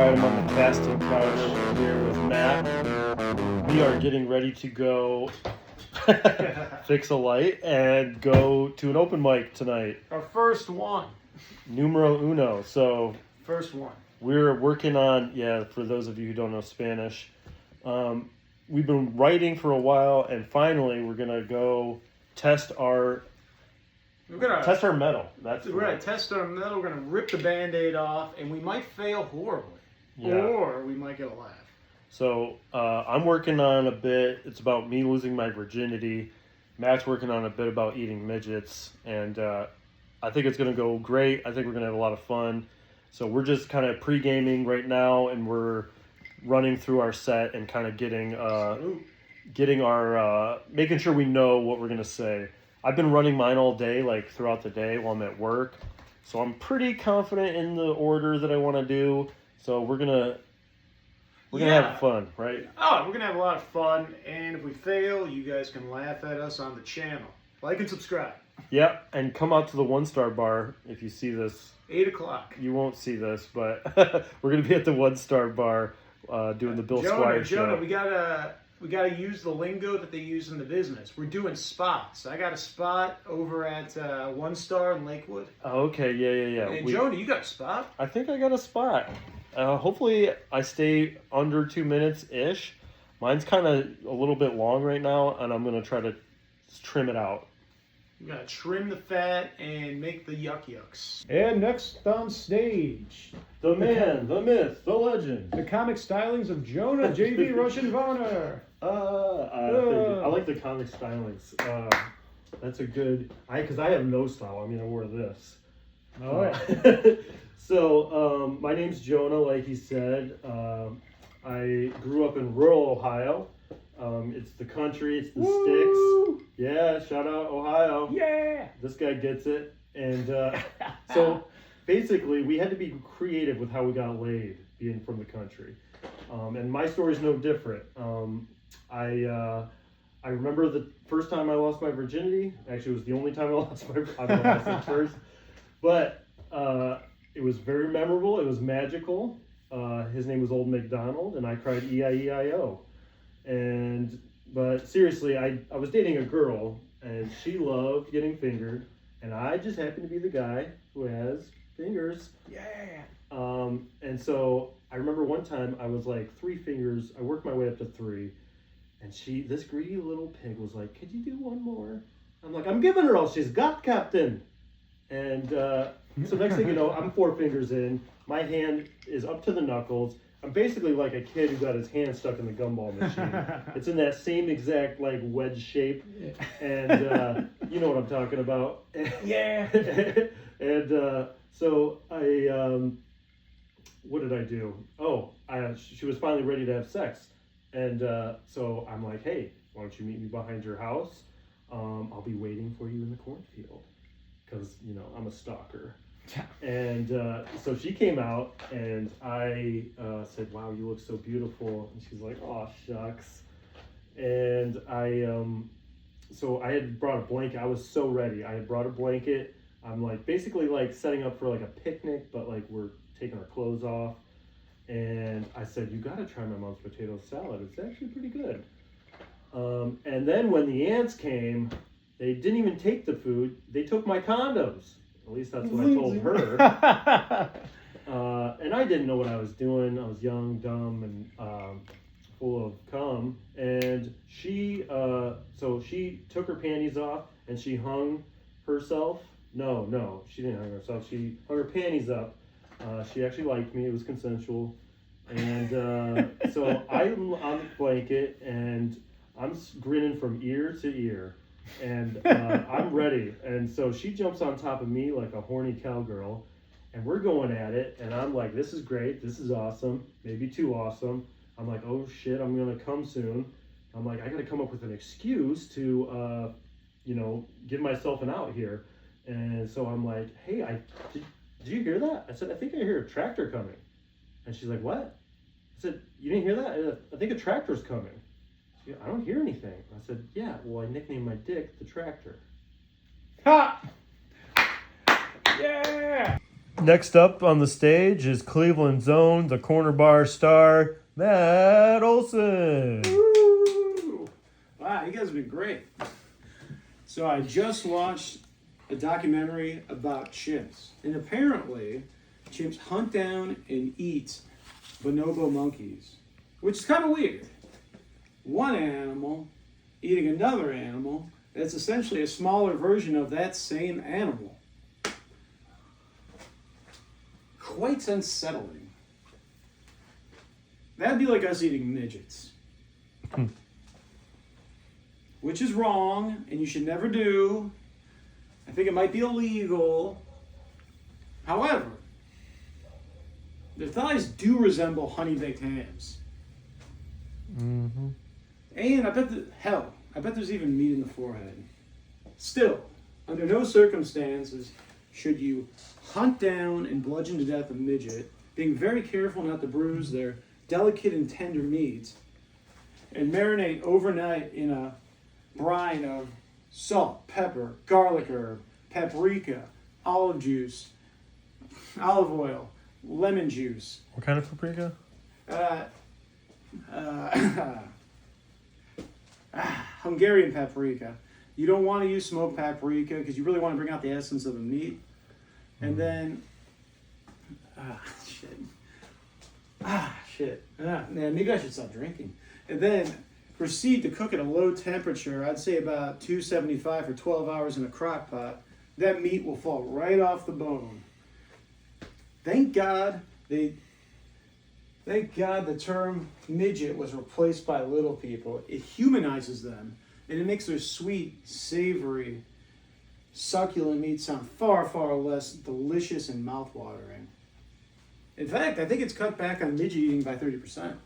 right, I'm on the casting couch here with Matt. We are getting ready to go fix a light and go to an open mic tonight. Our first one. Numero uno. So First one. we're working on, for those of you who don't know Spanish, we've been writing for a while, and finally we're going to go test our metal. We're gonna test our metal. We're gonna rip the Band-Aid off, and we might fail horribly, or we might get a laugh. So I'm working on a bit. It's about me losing my virginity. Matt's working on a bit about eating midgets, and I think it's gonna go great. I think we're gonna have a lot of fun. So we're just kind of pre-gaming right now, and we're running through our set and kind of getting our making sure we know what we're gonna say. I've been running mine all day, like throughout the day while I'm at work. So I'm pretty confident in the order that I want to do. So we're gonna have fun, right? Oh, we're gonna have a lot of fun, and if we fail, you guys can laugh at us on the channel. Like and subscribe. Yep, and come out to the One Star Bar if you see this. 8 o'clock. You won't see this, but we're gonna be at the One Star Bar doing the Bill Squire show. Jonah, we gotta use the lingo that they use in the business. We're doing spots. I got a spot over at One Star in Lakewood. Oh, okay, yeah. And Jonah, you got a spot? I think I got a spot. Hopefully I stay under 2 minutes-ish. Mine's kind of a little bit long right now, and I'm going to try to trim it out. You gotta trim the fat and make the yucks. And next on stage, The man, the myth, the legend. the comic stylings of Jonah J.B. Russian Varner. I like the comic stylings. That's a good... Because I have no style. I mean, I wore this. Oh, yeah. So, my name's Jonah, like he said. I grew up in rural Ohio. It's the country, it's the Woo! sticks. Yeah, shout out Ohio. Yeah. This guy gets it. And so, basically, we had to be creative with how we got laid, being from the country. And my story's no different. I remember the first time I lost my virginity. Actually, it was the only time I lost my virginity. I lost it first. But it was very memorable. It was magical. His name was Old MacDonald, and I cried E-I-E-I-O. But seriously, I was dating a girl, and she loved getting fingered, and I just happened to be the guy who has fingers. Yeah. And so I remember one time I was like 3 fingers. I worked my way up to 3, and this greedy little pig was like, "Could you do one more?" I'm like, "I'm giving her all she's got, Captain." And so next thing you know, I'm 4 fingers in. My hand is up to the knuckles. I'm basically like a kid who got his hand stuck in the gumball machine. It's in that same exact like wedge shape, and you know what I'm talking about. Yeah. And so I, what did I do? Oh, she was finally ready to have sex, and so I'm like, "Hey, why don't you meet me behind your house? I'll be waiting for you in the cornfield, because I'm a stalker." And so she came out, and I said, "Wow, you look so beautiful." And she's like, "Aw, shucks." And so I had brought a blanket. I was so ready. I had brought a blanket. I'm like basically like setting up for like a picnic, but like we're taking our clothes off. And I said, "You got to try my mom's potato salad. It's actually pretty good." And then when the ants came, they didn't even take the food. They took my condoms. At least that's what I told her. And I didn't know what I was doing. I was young, dumb, and full of cum. And she took her panties off and she hung herself. No, she didn't hang herself. She hung her panties up. She actually liked me. It was consensual. And so I'm on the blanket and I'm grinning from ear to ear. And I'm ready. And so she jumps on top of me like a horny cowgirl, and we're going at it. And I'm like, "This is great. This is awesome. Maybe too awesome." I'm like, "Oh shit, I'm gonna come soon." I'm like, "I gotta come up with an excuse to, give myself an out here." And so I'm like, "Hey, did you hear that?" I said, "I think I hear a tractor coming." And she's like, "What?" I said, "You didn't hear that? I think a tractor's coming." She, "I don't hear anything." I said, "Yeah, well, I nicknamed my dick the Tractor." Ha! Yeah! Next up on the stage is Cleveland's own, the corner bar star, Matt Olson. Woo! Wow, you guys have been great. So I just watched a documentary about chimps. And apparently, chimps hunt down and eat bonobo monkeys, which is kind of weird. One animal eating another animal that's essentially a smaller version of that same animal. Quite unsettling. That'd be like us eating midgets. Which is wrong, and you should never do. I think it might be illegal. However, their thighs do resemble honey-baked hams. Mm-hmm. And I bet there's even meat in the forehead. Still, under no circumstances should you hunt down and bludgeon to death a midget, being very careful not to bruise their delicate and tender meat, and marinate overnight in a brine of salt, pepper, garlic herb, paprika, olive juice, olive oil, lemon juice. What kind of paprika? Hungarian paprika. You don't want to use smoked paprika because you really want to bring out the essence of the meat. And then, man, maybe I should stop drinking. And then proceed to cook at a low temperature. I'd say about 275 for 12 hours in a crock pot. That meat will fall right off the bone. Thank God the term midget was replaced by little people. It humanizes them, and it makes their sweet, savory, succulent meat sound far, far less delicious and mouth-watering. In fact, I think it's cut back on midget eating by 30%.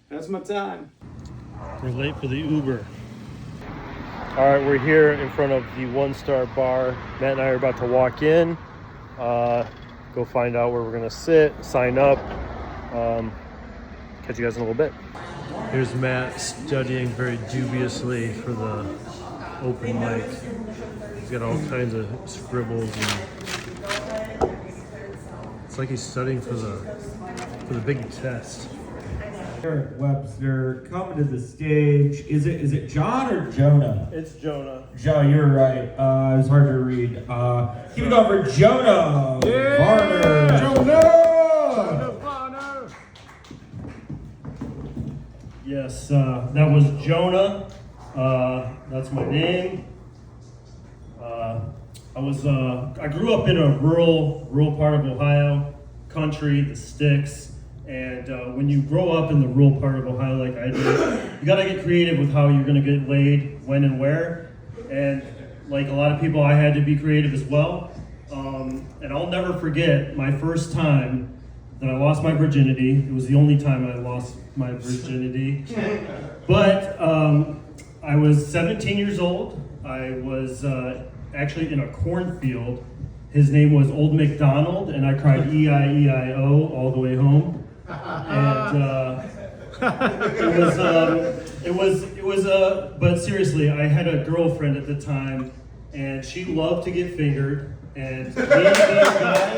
That's my time. We're late for the Uber. All right, we're here in front of the One Star Bar. Matt and I are about to walk in, go find out where we're gonna sit, sign up. Catch you guys in a little bit. Here's Matt studying very dubiously for the open mic. He's got all kinds of scribbles, and it's like he's studying for the big test. Eric Webster coming to the stage. Is it John or Jonah? It's Jonah. Joe, you're right. It was hard to read. Keep it over, Jonah Varner. Jonah Varner. Yes, that was Jonah. That's my name. I grew up in a rural part of Ohio, country, the sticks. And when you grow up in the rural part of Ohio like I did, you gotta get creative with how you're gonna get laid, when and where. And like a lot of people, I had to be creative as well. And I'll never forget my first time that I lost my virginity. It was the only time I lost my virginity. But I was 17 years old. I was actually in a cornfield. His name was Old MacDonald, and I cried E-I-E-I-O all the way home. And but seriously, I had a girlfriend at the time, and she loved to get fingered, and me being a guy,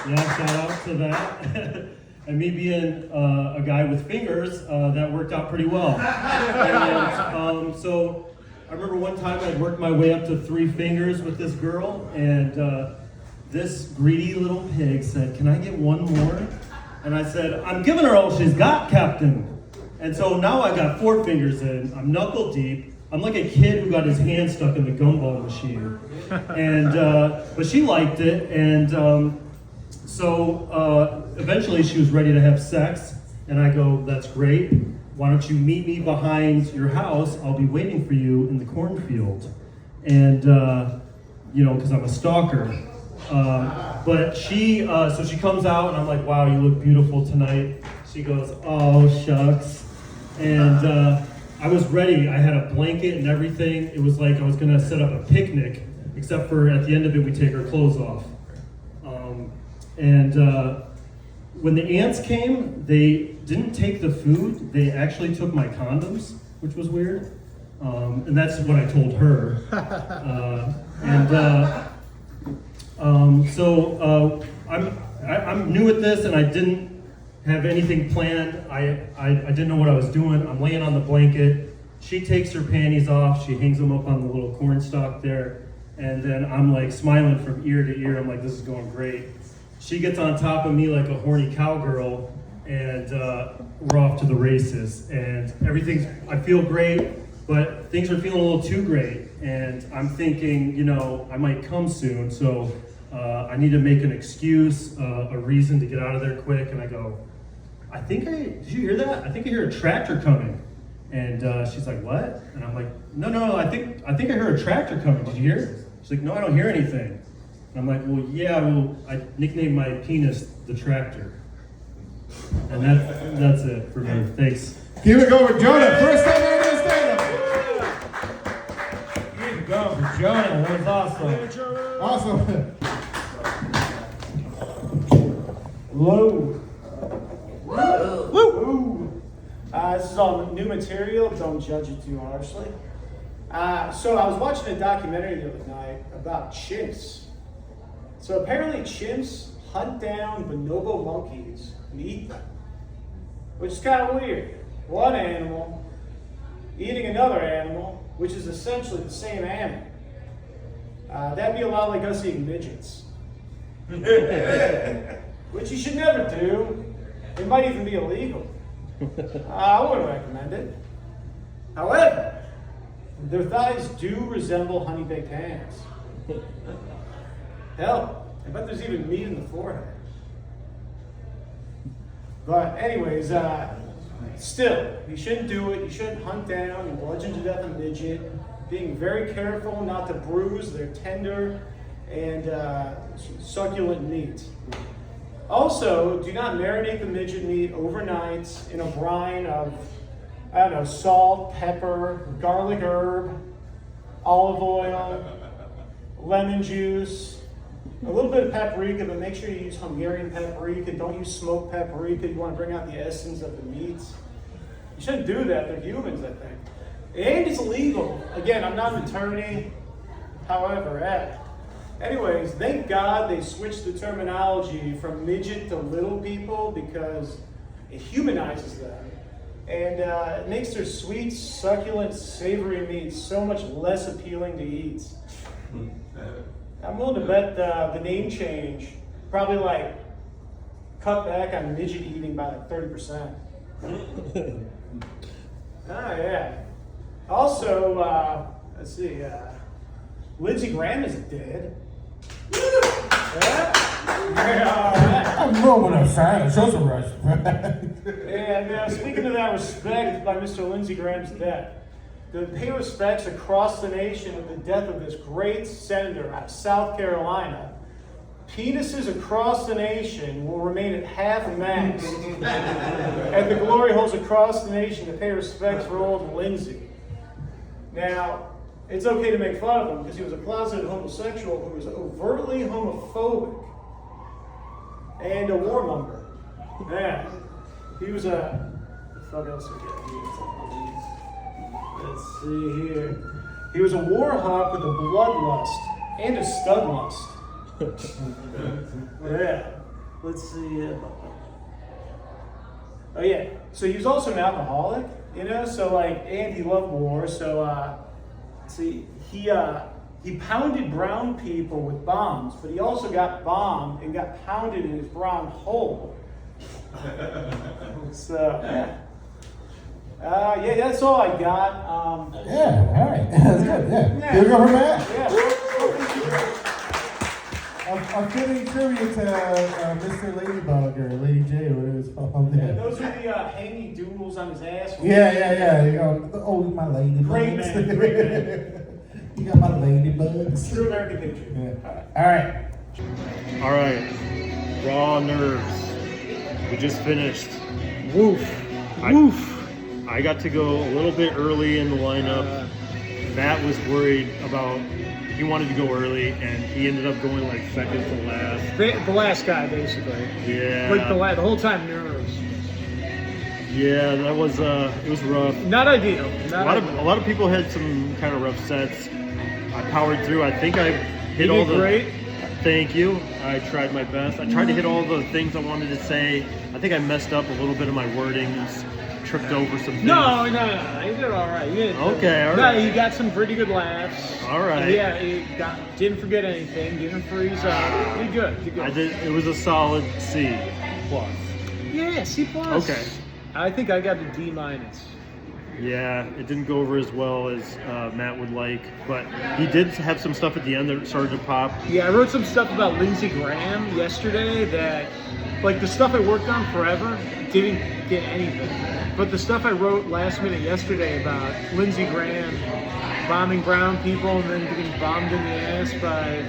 yeah, shout out to that, and me being a guy with fingers, that worked out pretty well. And so I remember one time I'd worked my way up to 3 fingers with this girl, and this greedy little pig said, "Can I get one more?" And I said, "I'm giving her all she's got, Captain." And so now I got 4 fingers in. I'm knuckle deep. I'm like a kid who got his hand stuck in the gumball machine. And but she liked it. And so eventually she was ready to have sex. And I go, "That's great. Why don't you meet me behind your house? I'll be waiting for you in the cornfield." And because I'm a stalker. But so she comes out, and I'm like, "Wow, you look beautiful tonight." She goes, "Oh, shucks." And I was ready. I had a blanket and everything. It was like I was gonna set up a picnic, except for at the end of it, we take our clothes off. When the ants came, they didn't take the food. They actually took my condoms, which was weird. and that's what I told her. I'm new at this, and I didn't have anything planned. I didn't know what I was doing. I'm laying on the blanket. She takes her panties off. She hangs them up on the little corn stalk there, and then I'm like smiling from ear to ear. I'm like, this is going great. She gets on top of me like a horny cowgirl, and we're off to the races. And I feel great, but things are feeling a little too great. And I'm thinking, I might come soon, so I need to make an excuse, a reason to get out of there quick. And I go, did you hear that? I think I hear a tractor coming. And she's like, what? And I'm like, no, I think I heard a tractor coming. Did you hear it? She's like, no, I don't hear anything. And I'm like, I nicknamed my penis the tractor. And that's it for me. Thanks. Keep it going, Jonah. First time ever in stand-up. Keep it going for Jonah. That was awesome. Awesome. Low. Woo! This is all new material. Don't judge it too harshly. So I was watching a documentary the other night about chimps. So apparently chimps hunt down bonobo monkeys and eat them, which is kind of weird. One animal eating another animal, which is essentially the same animal. That'd be a lot like us eating midgets. Which you should never do. It might even be illegal. I wouldn't recommend it. However, their thighs do resemble honey-baked hams. Hell, I bet there's even meat in the forehead. But anyways, still, you shouldn't do it. You shouldn't hunt down and bludgeon to death a midget. Being very careful not to bruise their tender and succulent meat. Also, do not marinate the midget meat overnight in a brine of, salt, pepper, garlic herb, olive oil, lemon juice, a little bit of paprika, but make sure you use Hungarian paprika. Don't use smoked paprika. You want to bring out the essence of the meats. You shouldn't do that. They're humans, I think. And it's illegal. Again, I'm not an attorney. However, anyways, thank God they switched the terminology from midget to little people because it humanizes them. And it makes their sweet, succulent, savory meat so much less appealing to eat. I'm willing to bet the name change probably cut back on midget eating by 30%. Yeah. Also, let's see, Lindsey Graham is dead. I'm rolling outside. Show some rush. And speaking of that respect by Mr. Lindsey Graham's death, to pay respects across the nation with the death of this great senator out of South Carolina, penises across the nation will remain at half-mast at the glory holes across the nation to pay respects for old Lindsey. Now, it's okay to make fun of him because he was a closeted homosexual who was overtly homophobic and a warmonger. Yeah, he was a. What else we got here? Let's see here. He was a war hawk with a bloodlust and a stud lust. Yeah. Let's see. Oh yeah. So he was also an alcoholic, So and he loved war. So see, he pounded brown people with bombs, but he also got bombed and got pounded in his brown hole. So yeah. Yeah, that's all I got. Yeah, all right. That's good, yeah. Good go for that? Yeah. A fitting tribute to Mr. Ladybug or Lady J or whatever it's called. Yeah, those are the hanging doodles on his ass. Yeah. You go, oh, my ladybugs. Great man, great man. You got my ladybugs. True American picture. Yeah. All right. All right, raw nerves. We just finished. Woof. I got to go a little bit early in the lineup. Matt was worried about, he wanted to go early, and he ended up going second to last. The last guy, basically. Yeah. The whole time, nerves. Yeah, that was it was rough. Not ideal. A lot of people had some kind of rough sets. I powered through. I think I hit You all did the. great. Thank you. I tried my best. I tried to hit all the things I wanted to say. I think I messed up a little bit of my wordings, tripped over some things. No, you did all right. You did, Okay, all no, right. you got some pretty good laughs. All right. Yeah, didn't forget anything. Didn't freeze up. Did good. Did good. I did. It was a solid C plus. Yeah, C plus. Okay. I think I got a D minus. Yeah, it didn't go over as well as Matt would like, but he did have some stuff at the end that started to pop. Yeah, I wrote some stuff about Lindsey Graham yesterday that, like, the stuff I worked on forever didn't get anything. But the stuff I wrote last minute yesterday about Lindsey Graham bombing brown people and then getting bombed in the ass by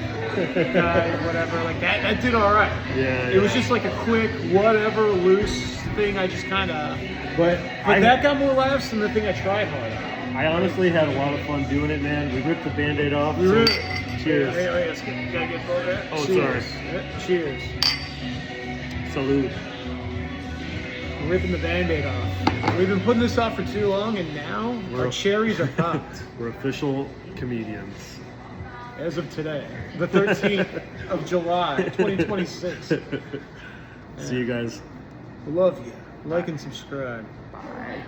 guy, whatever, like that did all right. Yeah, It was just like a quick, whatever, loose thing. I just kind of, but I- that got more laughs than the thing I tried hard on. I honestly had a lot of fun doing it, man. We ripped the Band-Aid off. We so were- cheers. Wait, let's gotta get both that. Oh, Cheers. sorry. Yeah, cheers. Salute. We're ripping the Band-Aid off. We've been putting this off for too long, and now our cherries are popped. We're official comedians. As of today, the 13th of July, 2026. See you guys. Love you. Like and subscribe. Bye.